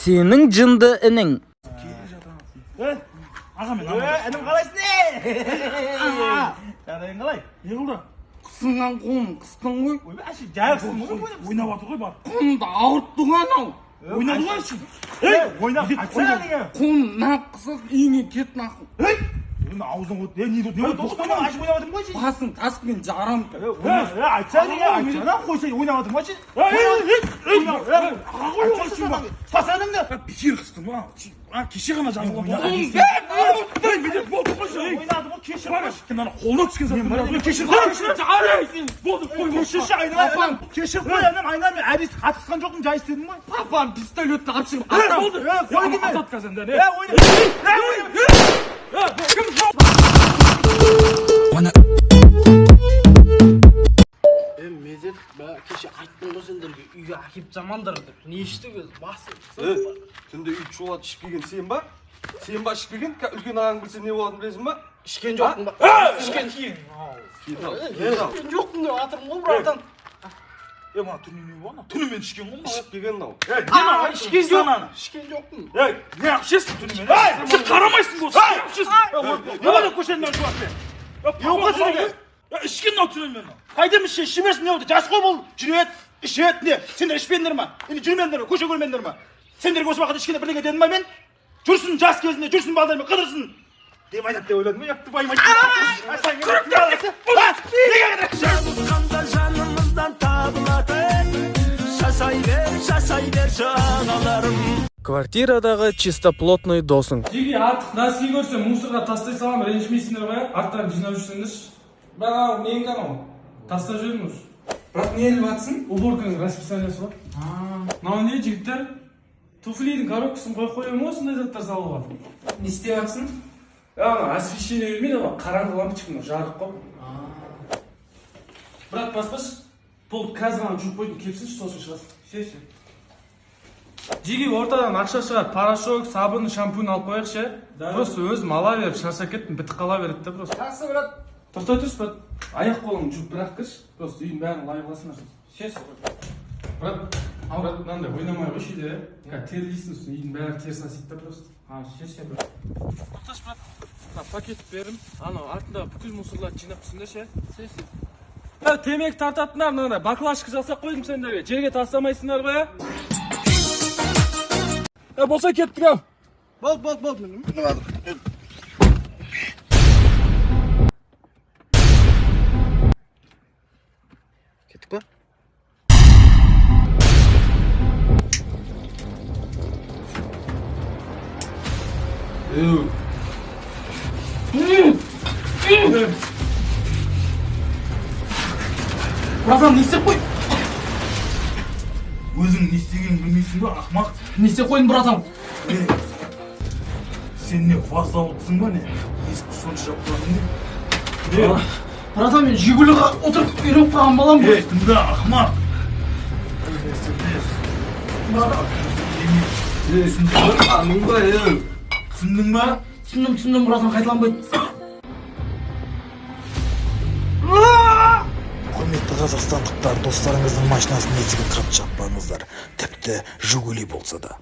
Senin cındı inin. Ağa men, enim qalaysın ey? Жағдайың қалай? Не қылды? Қысыңнан қолын қыстың ғой. Ойбай, әші жайықсың ғой. Ойнап жатыр ғой бар. Қолымды ауырттың анау. Ойнады ғой әші. Ойнап, айтсana неге? Қолым нақ қысып, үйіне кет нақыл. Аузың қойды. Не болды? Тоқтама, әші ойнап жатырмын ғой әші. Басың таспен жарам. Айтсana неге? Айтсана, қойсай ойнап жатырмын ғой әші. Сасаныңды. Бекер қыстың ба? Кеше ғана жазылған болды. Болды қойшы. Ойнады ғой, кешір Бар қойшы. ашыққан ана қолына түскен заттың бәрі. Кешір Жарайсың. Болды қой. Кешірші айналайын. Кешір қой, анам айналайын. Мен әдес қатысқан жоқпын, жай істедім ғой. Папам пистолетті алып шығып аттан. Болды. Қой деме. Азат қазанда. Медет, кеше айттым ғой сендерге үйге әкеп жамандар деп. Не ішті көз? Басы. Түнде үй шулат ішіп келген сен ба? Сен ба ішіп келген? Үлкен ағаң білсе не болатынын білесің ба? Ішкен жоқпын ба? Ішкен жоқпын деп атырмын ғой братан. Мына түнімен не болған? Түнімен ішкен ғой. Ішіп келген мынау. Ішкен жоқпын. Ішкен жоқпын. Не ақшесің түнімен? Сен қарамайсың болсын. Не болды көшенің жуап бер. Ішкен мынау түнімен. Қайдам ішсе ішемесің не болды? Жас қой бұл. Жүрет, ішет не? Сендер ішпендер ма? Енді жүрмендер ма? Көше көрмендер ма? Сендерге осы уақытта ішкенде бірдеңе дедім ба мен? Жүрсін жас кезінде, жүрсін балдармен қыдырсын. Деп айтады деп ойладым. Яқты байымайды. Жанымыздан табылатын шашай бер жаналарым. Квартирадағы чистоплотный досың. Жеге артық носки көрсем мусорға тастай салам, ренжімейсіңдер ғой, арттарын жинап жүрсеңдерші. Бірақ менің анау тастап жүрмін уже. Бірақ не іліп атсың? Уборканың расписаниясы бар. Мынау не жігіттер? Туфлидің коробкасын қойып ма осындай заттар салуға? Не істеп атсың? Освещение бермейді ғой, қараңғы лампочка жарық қой. Брат, баспаш, бұл қазір ғана жуып қойдың, кепсінші сол үшін шығасың. Сесі. Жеге ортадан ақша шығар, порошок, сабын, шампунь алып қойықшы. Просто өзім ала беріп, шаршап кеттім, бітіп қала береді де просто. Жақсы, брат. Тоқтай тұршы, брат. Аяқ қолың жуып бірақ кірші. Просто үйдің бәрін лай қыласыңдар. Сесі. Брат, мынандай ойнамай қойшы де. Тер дейсің үстіне, үйдің бәрі теріс асиды да просто. Сесі, брат. Тоқташ, брат. Пакет берім. Анау артында бүкіл мусорларды жинап түсіңдерші. Сесі. Темекі тартатындар, мынандай баклажка жасап қойдым сендерге. Жерге тастамайсыңдар ғой. Болса кеттік ау. Бол. Кеттік па? Братан, не істеп қой? Өзің не істегенін білмейсің ба, ақмақ? Не істеп қойдың, братан? Сен не ваза отырсың ба не? Ескі сонша жапқаның не? Братан, мен Жигулиға отырып үйреніп қалған балам ғой. Тыңда, ақмақ. Түсіндің ба? Түсіндім, братан, қайталанбайды. Құрметті қазақстандықтар, достарыңыздың машинасының есігін қат жаппаңыздар, тіпті Жигули болса да.